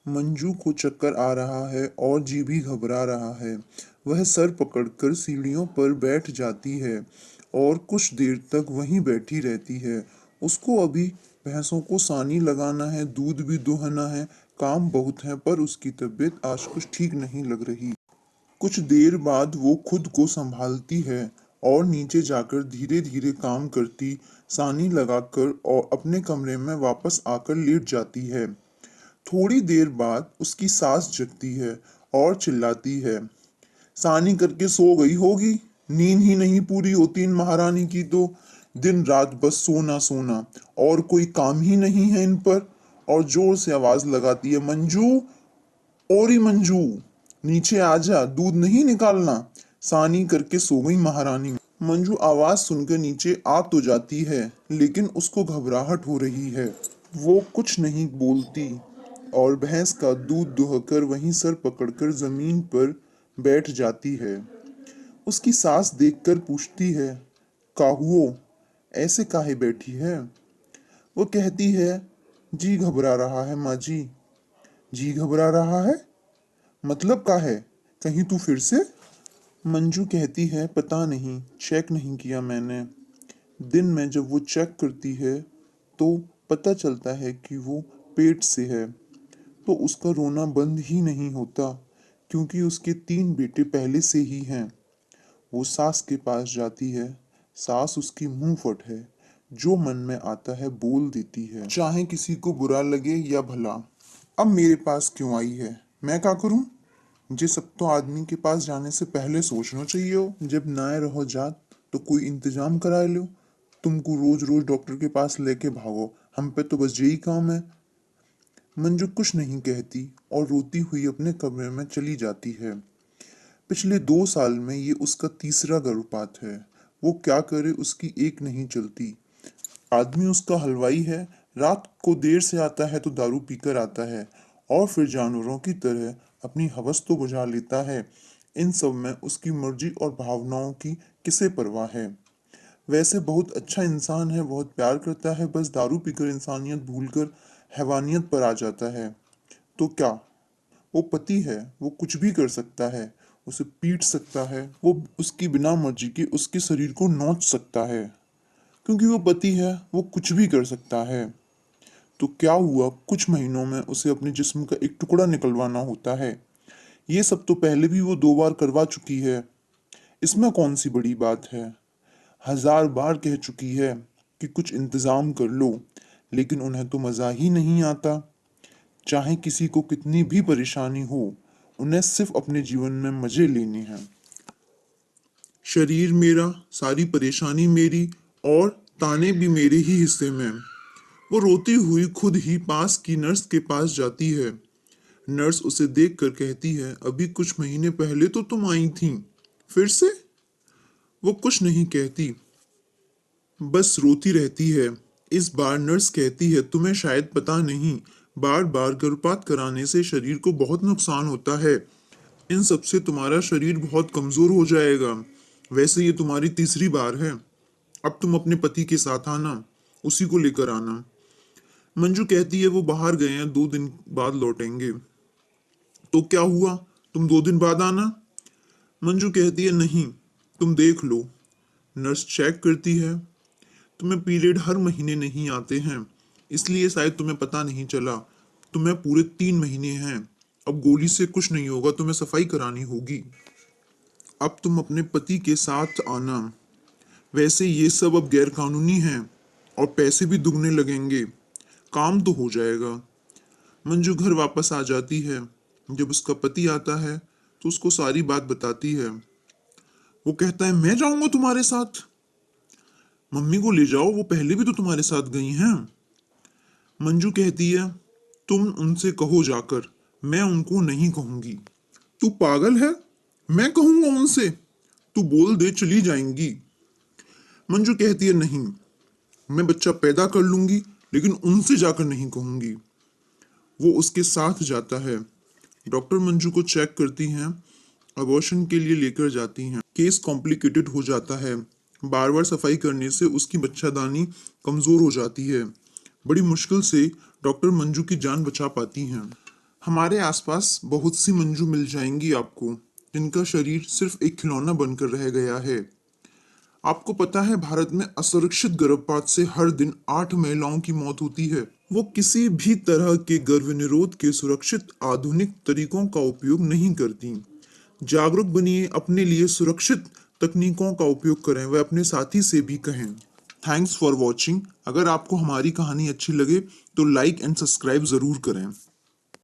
मंजू को चक्कर आ रहा है और जी भी घबरा रहा है। वह सर पकड़कर सीढ़ियों पर बैठ जाती है और कुछ देर तक वहीं बैठी रहती है। उसको अभी भैंसों को सानी लगाना है, दूध भी दुहना है, काम बहुत है, पर उसकी तबीयत आज कुछ ठीक नहीं लग रही। कुछ देर बाद वो खुद को संभालती है और नीचे जाकर धीरे धीरे काम करती, सानी लगाकर और अपने कमरे में वापस आकर लेट जाती है। थोड़ी देर बाद उसकी सास जगती है और चिल्लाती है, सानी करके सो गई होगी। नींद ही नहीं पूरी होती इन महारानी की तो। दिन रात बस सोना सोना, और कोई काम ही नहीं है इन पर। और जोर से आवाज लगाती है, मंजू, ओरी मंजू, नीचे आजा, दूध नहीं निकालना। सानी करके सो गई महारानी। मंजू आवाज सुनकर नीचे आ तो जाती है, लेकिन उसको घबराहट हो रही है। वो कुछ नहीं बोलती और भैंस का दूध दुहकर वहीं सर पकड़कर जमीन पर बैठ जाती है। उसकी सास देखकर पूछती है, काहुओ, ऐसे काहे बैठी है? वो कहती है, जी घबरा रहा है माँ जी। जी घबरा रहा है? मतलब का है? कहीं तू फिर से? मंजू कहती है, पता नहीं, चेक नहीं किया मैंने। दिन में जब वो चेक करती है तो पता चलता है कि वो पेट से है। तो उसका रोना बंद ही नहीं होता, क्योंकि उसके 3 बेटे पहले से ही हैं। वो सास के पास जाती है। सास उसकी मुंह फट है, जो मन में आता है बोल देती है, चाहे किसी को बुरा लगे या भला। अब मेरे पास क्यों आई है? मैं क्या करूं? जे सब तो आदमी के पास जाने से पहले सोचना चाहिए हो। जब नाए रहो जात तो कोई इंतजाम कराए लो। तुमको रोज रोज डॉक्टर के पास लेके भागो, हम पे तो बस यही काम है। मंजू कुछ नहीं कहती और रोती हुई अपने कमरे में चली जाती है। पिछले 2 साल में ये उसका तीसरा गर्भपात है। वो क्या करे, उसकी एक नहीं चलती। आदमी उसका हलवाई है, रात को देर से आता है तो दारू पीकर आता है और फिर जानवरों की तरह अपनी हवस तो बुझा लेता है। इन सब में उसकी मर्जी और भावनाओं की किसे परवाह है? वैसे बहुत अच्छा इंसान है, बहुत प्यार करता है, बस दारू पीकर इंसानियत भूलकर हैवानियत पर आ जाता है। तो क्या, वो पति है, वो कुछ भी कर सकता है। उसे पीट सकता है, वो उसकी बिना मर्जी के उसके शरीर को नोच सकता है। क्योंकि वो पति है, वो कुछ भी कर सकता है। तो क्या हुआ, कुछ महीनों में उसे अपने जिस्म का एक टुकड़ा निकलवाना होता है। ये सब तो पहले भी वो 2 बार करवा चुकी है। इसमें कौन सी बड़ी बात है? 1000 बार कह चुकी है कि कुछ इंतजाम कर लो, लेकिन उन्हें तो मजा ही नहीं आता। चाहे किसी को कितनी भी परेशानी हो, उन्हें सिर्फ अपने जीवन में मजे लेने हैं। शरीर मेरा, सारी परेशानी मेरी, और ताने भी मेरे ही हिस्से में। वो रोती हुई खुद ही पास की नर्स के पास जाती है। नर्स उसे देखकर कहती है, अभी कुछ महीने पहले तो तुम आई थी, फिर से? वो कुछ नहीं कहती, बस रोती रहती है। इस बार नर्स कहती है, तुम्हें शायद पता नहीं, बार बार गर्भपात कराने से शरीर को बहुत नुकसान होता है। इन सब से तुम्हारा शरीर बहुत कमजोर हो जाएगा। वैसे ये तुम्हारी तीसरी बार है। अब तुम अपने पति के साथ आना, उसी को लेकर आना। मंजू कहती है, वो बाहर गए हैं, 2 दिन बाद लौटेंगे। तो क्या हुआ, तुम 2 दिन बाद आना। मंजू कहती है, नहीं, तुम देख लो। नर्स चेक करती है, तुम्हें पीरियड हर महीने नहीं आते हैं, इसलिए शायद तुम्हें पता नहीं चला। तुम्हें पूरे 3 महीने हैं। अब गोली से कुछ नहीं होगा, तुम्हें सफाई करानी होगी। अब तुम अपने पति के साथ आना। वैसे ये सब अब गैर कानूनी है और पैसे भी दुगने लगेंगे, काम तो हो जाएगा। मंजू घर वापस आ जाती है। जब उसका पति आता है तो उसको सारी बात बताती है। वो कहता है, मैं जाऊंगा तुम्हारे साथ? मम्मी को ले जाओ, वो पहले भी तो तुम्हारे साथ गई हैं। मंजू कहती है, तुम उनसे कहो जाकर, मैं उनको नहीं कहूंगी। तू पागल है? मैं कहूंगा उनसे? तू बोल दे, चली जाएंगी। मंजू कहती है, नहीं, मैं बच्चा पैदा कर लूंगी, लेकिन उनसे जाकर नहीं कहूंगी। वो उसके साथ जाता है। डॉक्टर मंजू को चेक करती हैं, अबॉर्शन के लिए लेकर जाती हैं। केस कॉम्प्लिकेटेड हो जाता है। बार बार सफाई करने से उसकी बच्चादानी कमजोर हो जाती है। बड़ी मुश्किल से डॉक्टर मंजू की जान बचा पाती हैं। हमारे आसपास बहुत सी मंजू मिल जाएंगी आपको, जिनका शरीर सिर्फ एक खिलौना बनकर रह गया है। आपको पता है भारत में असुरक्षित गर्भपात से हर दिन 8 महिलाओं की मौत होती है। वो किसी भी तरह के गर्भ निरोध के सुरक्षित आधुनिक तरीकों का उपयोग नहीं करती। जागरूक बनिए, अपने लिए सुरक्षित तकनीकों का उपयोग करें, वह अपने साथी से भी कहें। Thanks for watching. अगर आपको हमारी कहानी अच्छी लगे तो लाइक एंड सब्सक्राइब जरूर करें।